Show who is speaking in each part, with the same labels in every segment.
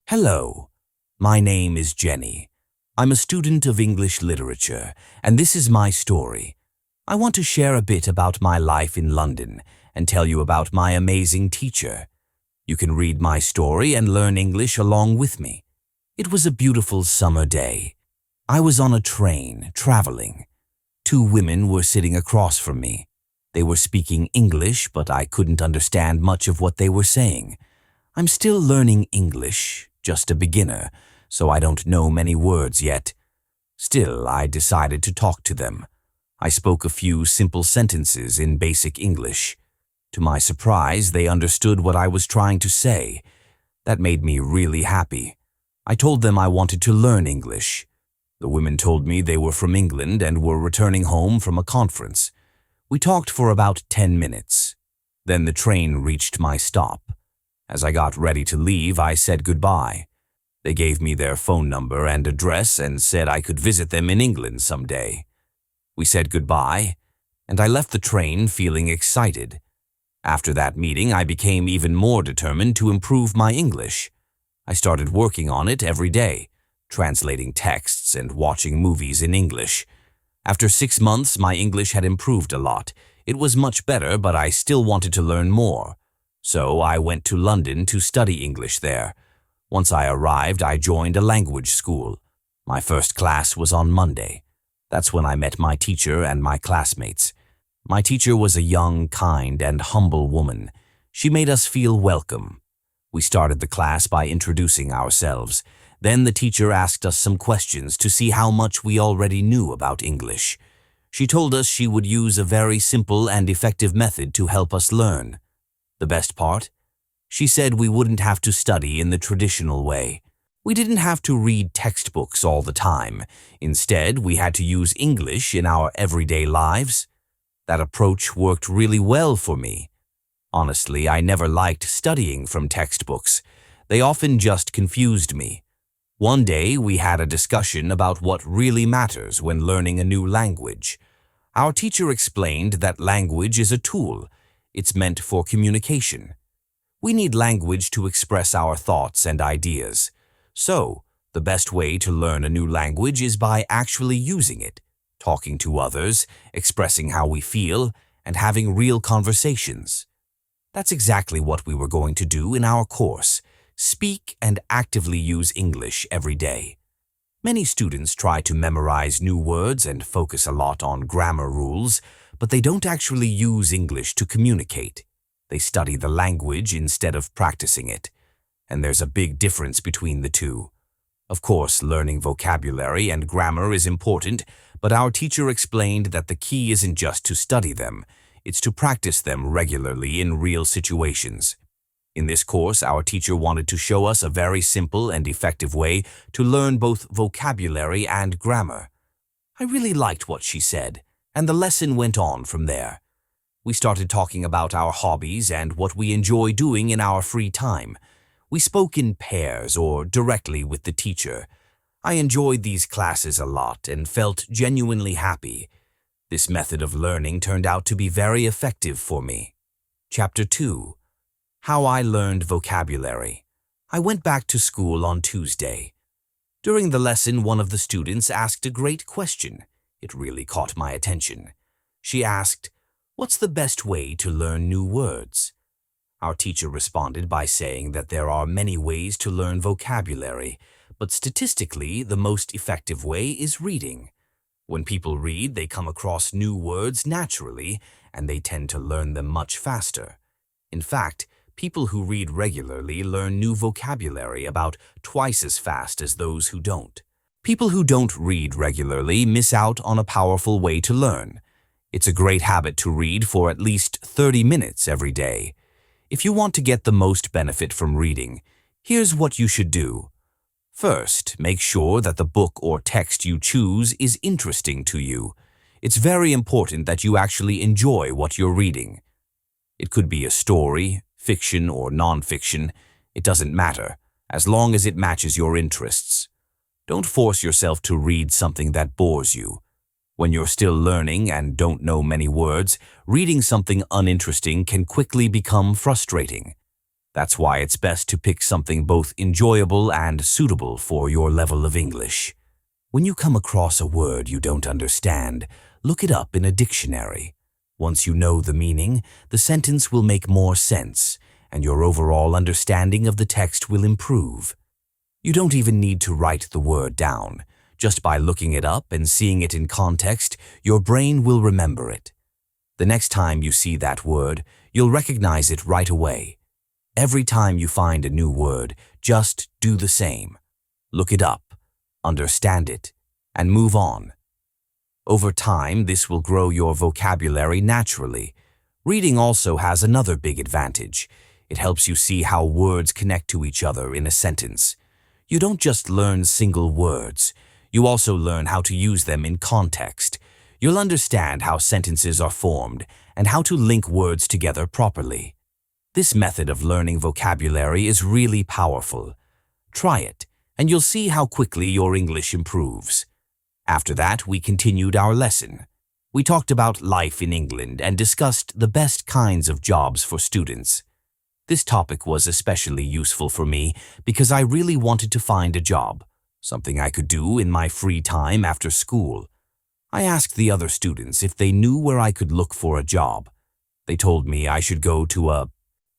Speaker 1: Hello, my name is Jenny. I'm a student of English literature, and this is my story. I want to share a bit about my life in London and tell you about my amazing teacher. You can read my story and learn English along with me. It was a beautiful summer day. I was on a train, traveling. Two women were sitting across from me. They were speaking English, but I couldn't understand much of what they were saying. I'm still learning English, just a beginner, so I don't know many words yet. Still, I decided to talk to them. I spoke a few simple sentences in basic English. To my surprise, they understood what I was trying to say. That made me really happy. I told them I wanted to learn English. The women told me they were from England and were returning home from a conference. We talked for about 10 minutes. Then the train reached my stop. As I got ready to leave, I said goodbye. They gave me their phone number and address and said I could visit them in England someday. We said goodbye, and I left the train feeling excited. After that meeting, I became even more determined to improve my English. I started working on it every day, translating texts and watching movies in English. After 6 months, my English had improved a lot. It was much better, but I still wanted to learn more. So I went to London to study English there. Once I arrived, I joined a language school. My first class was on Monday. That's when I met my teacher and my classmates. My teacher was a young, kind, and humble woman. She made us feel welcome. We started the class by introducing ourselves. Then the teacher asked us some questions to see how much we already knew about English. She told us she would use a very simple and effective method to help us learn. The best part? She said we wouldn't have to study in the traditional way. We didn't have to read textbooks all the time. Instead, we had to use English in our everyday lives. That approach worked really well for me. Honestly, I never liked studying from textbooks. They often just confused me. One day, we had a discussion about what really matters when learning a new language. Our teacher explained that language is a tool. It's meant for communication. We need language to express our thoughts and ideas. So, the best way to learn a new language is by actually using it, talking to others, expressing how we feel, and having real conversations. That's exactly what we were going to do in our course. Speak and actively use English every day. Many students try to memorize new words and focus a lot on grammar rules, but they don't actually use English to communicate. They study the language instead of practicing it. And there's a big difference between the two. Of course, learning vocabulary and grammar is important, but our teacher explained that the key isn't just to study them, it's to practice them regularly in real situations. In this course, our teacher wanted to show us a very simple and effective way to learn both vocabulary and grammar. I really liked what she said, and the lesson went on from there. We started talking about our hobbies and what we enjoy doing in our free time. We spoke in pairs or directly with the teacher. I enjoyed these classes a lot and felt genuinely happy. This method of learning turned out to be very effective for me. Chapter 2. How I learned vocabulary. I went back to school on Tuesday. During the lesson, one of the students asked a great question. It really caught my attention. She asked, "What's the best way to learn new words?" Our teacher responded by saying that there are many ways to learn vocabulary, but statistically, the most effective way is reading. When people read, they come across new words naturally, and they tend to learn them much faster. In fact, people who read regularly learn new vocabulary about twice as fast as those who don't. People who don't read regularly miss out on a powerful way to learn. It's a great habit to read for at least 30 minutes every day. If you want to get the most benefit from reading, here's what you should do. First, make sure that the book or text you choose is interesting to you. It's very important that you actually enjoy what you're reading. It could be a story, fiction or non-fiction. It doesn't matter, as long as it matches your interests. Don't force yourself to read something that bores you. When you're still learning and don't know many words, reading something uninteresting can quickly become frustrating. That's why it's best to pick something both enjoyable and suitable for your level of English. When you come across a word you don't understand, look it up in a dictionary. Once you know the meaning, the sentence will make more sense, and your overall understanding of the text will improve. You don't even need to write the word down. Just by looking it up and seeing it in context, your brain will remember it. The next time you see that word, you'll recognize it right away. Every time you find a new word, just do the same. Look it up, understand it, and move on. Over time, this will grow your vocabulary naturally. Reading also has another big advantage. It helps you see how words connect to each other in a sentence. You don't just learn single words. You also learn how to use them in context. You'll understand how sentences are formed and how to link words together properly. This method of learning vocabulary is really powerful. Try it, and you'll see how quickly your English improves. After that, we continued our lesson. We talked about life in England and discussed the best kinds of jobs for students. This topic was especially useful for me because I really wanted to find a job, something I could do in my free time after school. I asked the other students if they knew where I could look for a job. They told me I should go to a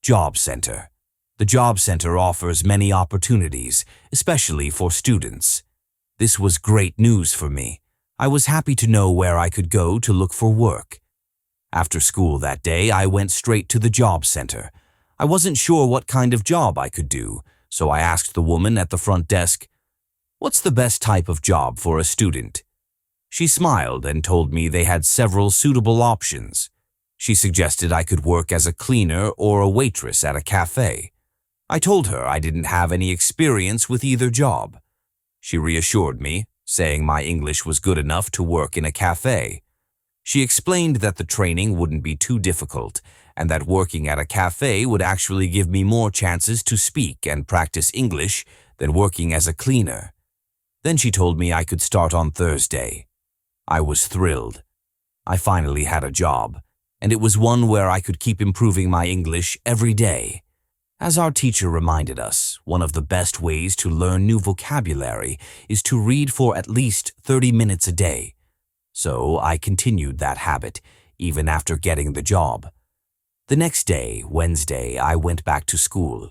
Speaker 1: job center. The job center offers many opportunities, especially for students. This was great news for me. I was happy to know where I could go to look for work. After school that day, I went straight to the job center. I wasn't sure what kind of job I could do, so I asked the woman at the front desk, "What's the best type of job for a student?" She smiled and told me they had several suitable options. She suggested I could work as a cleaner or a waitress at a cafe. I told her I didn't have any experience with either job. She reassured me, saying my English was good enough to work in a cafe. She explained that the training wouldn't be too difficult and that working at a cafe would actually give me more chances to speak and practice English than working as a cleaner. Then she told me I could start on Thursday. I was thrilled. I finally had a job, and it was one where I could keep improving my English every day. As our teacher reminded us, one of the best ways to learn new vocabulary is to read for at least 30 minutes a day. So I continued that habit, even after getting the job. The next day, Wednesday, I went back to school.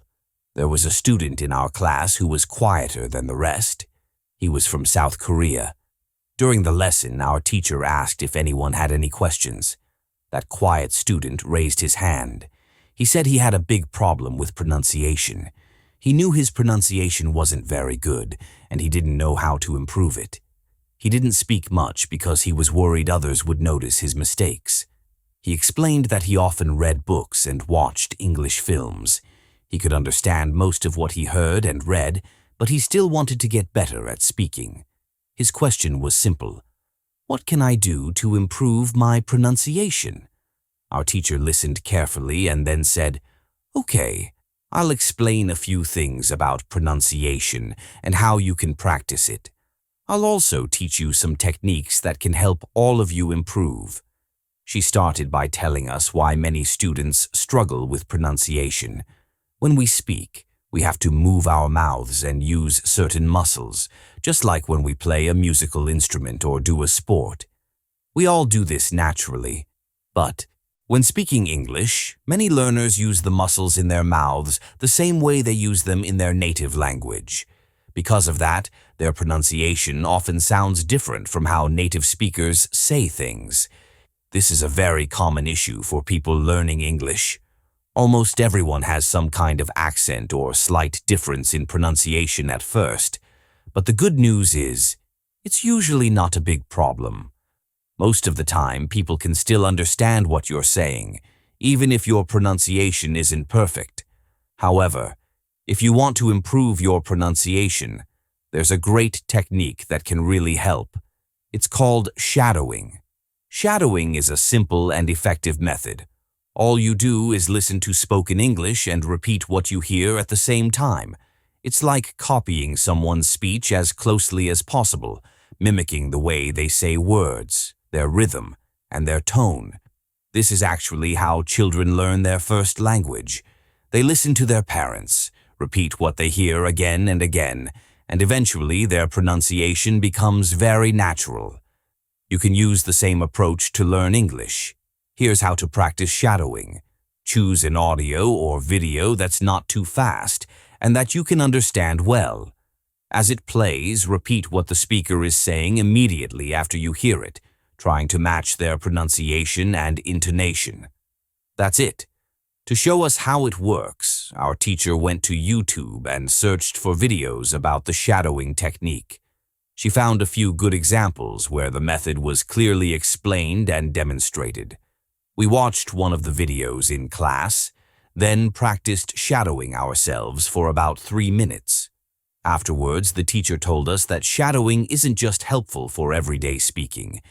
Speaker 1: There was a student in our class who was quieter than the rest. He was from South Korea. During the lesson, our teacher asked if anyone had any questions. That quiet student raised his hand. He said he had a big problem with pronunciation. He knew his pronunciation wasn't very good, and he didn't know how to improve it. He didn't speak much because he was worried others would notice his mistakes. He explained that he often read books and watched English films. He could understand most of what he heard and read, but he still wanted to get better at speaking. His question was simple. What can I do to improve my pronunciation? Our teacher listened carefully and then said, "Okay, I'll explain a few things about pronunciation and how you can practice it. I'll also teach you some techniques that can help all of you improve." She started by telling us why many students struggle with pronunciation. When we speak, we have to move our mouths and use certain muscles, just like when we play a musical instrument or do a sport. We all do this naturally, but when speaking English, many learners use the muscles in their mouths the same way they use them in their native language. Because of that, their pronunciation often sounds different from how native speakers say things. This is a very common issue for people learning English. Almost everyone has some kind of accent or slight difference in pronunciation at first, but the good news is, it's usually not a big problem. Most of the time, people can still understand what you're saying, even if your pronunciation isn't perfect. However, if you want to improve your pronunciation, there's a great technique that can really help. It's called shadowing. Shadowing is a simple and effective method. All you do is listen to spoken English and repeat what you hear at the same time. It's like copying someone's speech as closely as possible, mimicking the way they say words, their rhythm, and their tone. This is actually how children learn their first language. They listen to their parents, repeat what they hear again and again, and eventually their pronunciation becomes very natural. You can use the same approach to learn English. Here's how to practice shadowing. Choose an audio or video that's not too fast and that you can understand well. As it plays, repeat what the speaker is saying immediately after you hear it, trying to match their pronunciation and intonation. That's it. To show us how it works, our teacher went to YouTube and searched for videos about the shadowing technique. She found a few good examples where the method was clearly explained and demonstrated. We watched one of the videos in class, then practiced shadowing ourselves for about 3 minutes. Afterwards, the teacher told us that shadowing isn't just helpful for everyday speaking.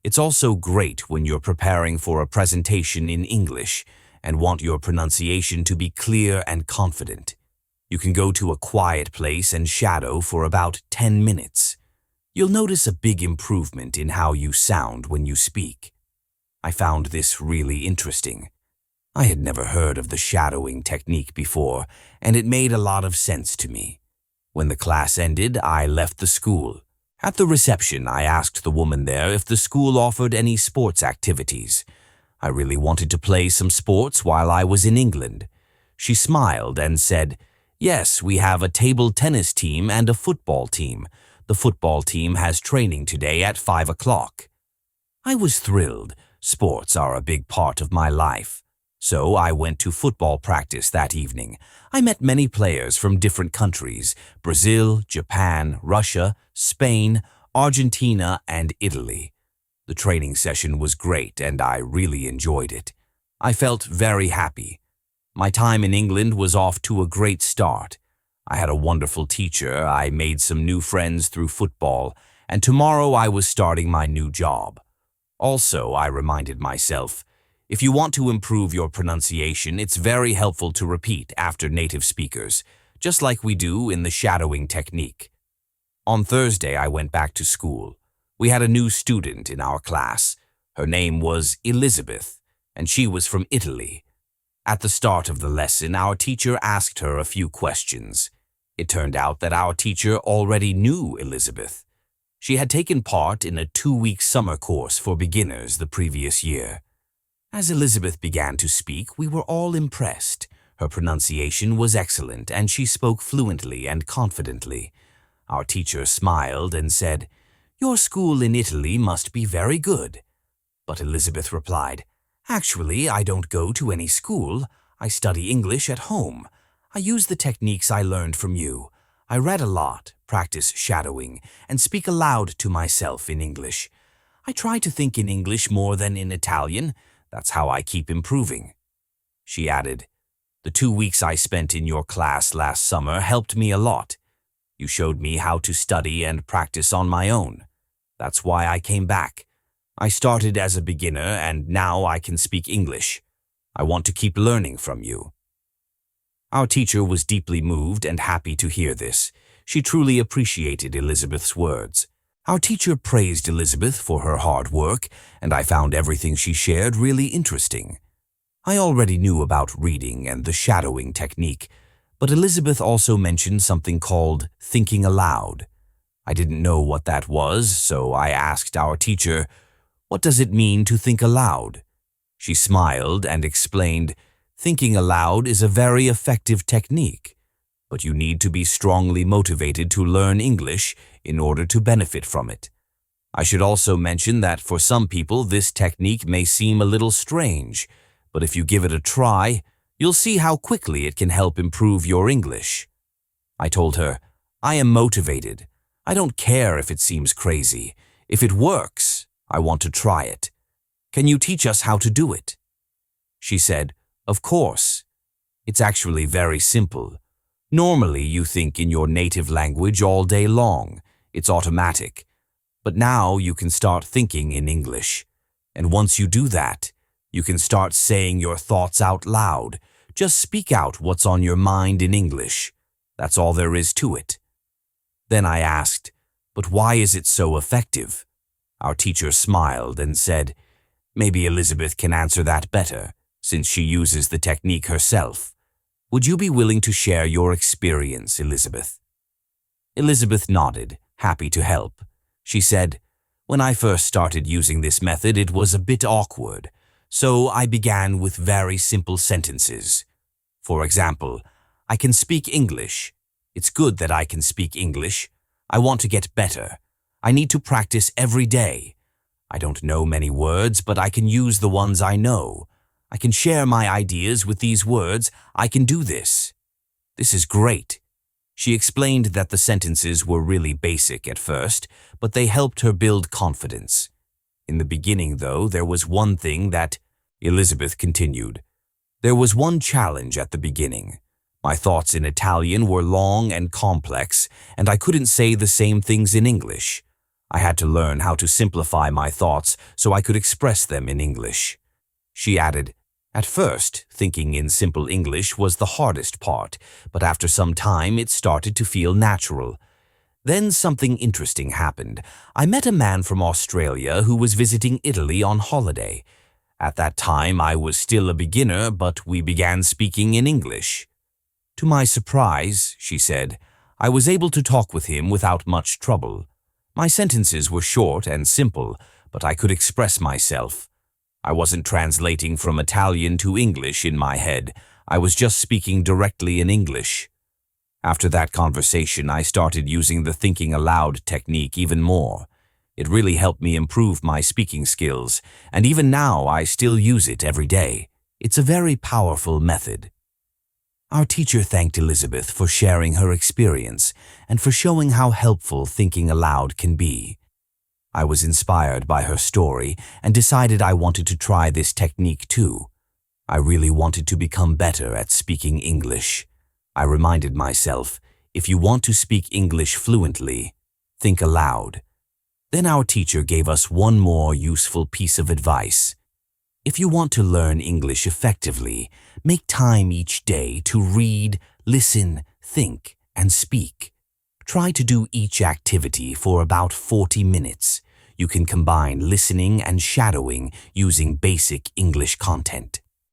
Speaker 1: It's also great when you're preparing for a presentation in English and want your pronunciation to be clear and confident. You can go to a quiet place and shadow for about 10 minutes. You'll notice a big improvement in how you sound when you speak. I found this really interesting. I had never heard of the shadowing technique before, and it made a lot of sense to me. When the class ended, I left the school. At the reception, I asked the woman there if the school offered any sports activities. I really wanted to play some sports while I was in England. She smiled and said, "Yes, we have a table tennis team and a football team. The football team has training today at 5 o'clock. I was thrilled. Sports are a big part of my life. So I went to football practice that evening. I met many players from different countries: Brazil, Japan, Russia, Spain, Argentina, and Italy. The training session was great and I really enjoyed it. I felt very happy. My time in England was off to a great start. I had a wonderful teacher, I made some new friends through football, and tomorrow I was starting my new job. Also, I reminded myself, if you want to improve your pronunciation, it's very helpful to repeat after native speakers, just like we do in the shadowing technique. On Thursday, I went back to school. We had a new student in our class. Her name was Elizabeth, and she was from Italy. At the start of the lesson, our teacher asked her a few questions. It turned out that our teacher already knew Elizabeth. She had taken part in a 2-week summer course for beginners the previous year. As Elizabeth began to speak, we were all impressed. Her pronunciation was excellent, and she spoke fluently and confidently. Our teacher smiled and said, "Your school in Italy must be very good." But Elizabeth replied, "Actually, I don't go to any school. I study English at home. I use the techniques I learned from you. I read a lot, practice shadowing, and speak aloud to myself in English. I try to think in English more than in Italian. That's how I keep improving." She added, "The 2 weeks I spent in your class last summer helped me a lot. You showed me how to study and practice on my own. That's why I came back. I started as a beginner and now I can speak English. I want to keep learning from you." Our teacher was deeply moved and happy to hear this. She truly appreciated Elizabeth's words. Our teacher praised Elizabeth for her hard work, and I found everything she shared really interesting. I already knew about reading and the shadowing technique, but Elizabeth also mentioned something called thinking aloud. I didn't know what that was, so I asked our teacher, "What does it mean to think aloud?" She smiled and explained, "Thinking aloud is a very effective technique, but you need to be strongly motivated to learn English in order to benefit from it. I should also mention that for some people this technique may seem a little strange, but if you give it a try, you'll see how quickly it can help improve your English." I told her, "I am motivated. I don't care if it seems crazy. If it works, I want to try it. Can you teach us how to do it?" She said, "Of course. It's actually very simple. Normally you think in your native language all day long. It's automatic. But now you can start thinking in English. And once you do that, you can start saying your thoughts out loud. Just speak out what's on your mind in English. That's all there is to it." Then I asked, "But why is it so effective?" Our teacher smiled and said, "Maybe Elizabeth can answer that better, since she uses the technique herself. Would you be willing to share your experience, Elizabeth? Elizabeth nodded, happy to help. She said, "When I first started using this method, it was a bit awkward, so I began with very simple sentences. For example, I can speak English. It's good that I can speak English. I want to get better. I need to practice every day. I don't know many words, but I can use the ones I know. I can share my ideas with these words. I can do this. This is great." She explained that the sentences were really basic at first, but they helped her build confidence. In the beginning, though, there was one thing that, Elizabeth continued. There was one challenge at the beginning. My thoughts in Italian were long and complex, and I couldn't say the same things in English. I had to learn how to simplify my thoughts so I could express them in English. She added, "At first, thinking in simple English was the hardest part, but after some time it started to feel natural. Then something interesting happened. I met a man from Australia who was visiting Italy on holiday. At that time, I was still a beginner, but we began speaking in English. To my surprise," she said, "I was able to talk with him without much trouble. My sentences were short and simple, but I could express myself. I wasn't translating from Italian to English in my head. I was just speaking directly in English." After that conversation, I started using the thinking aloud technique even more. It really helped me improve my speaking skills, and even now I still use it every day. It's a very powerful method. Our teacher thanked Elizabeth for sharing her experience and for showing how helpful thinking aloud can be. I was inspired by her story and decided I wanted to try this technique too. I really wanted to become better at speaking English. I reminded myself, if you want to speak English fluently, think aloud. Then our teacher gave us one more useful piece of advice. If you want to learn English effectively, make time each day to read, listen, think, and speak. Try to do each activity for about 40 minutes. You can combine listening and shadowing using basic English content.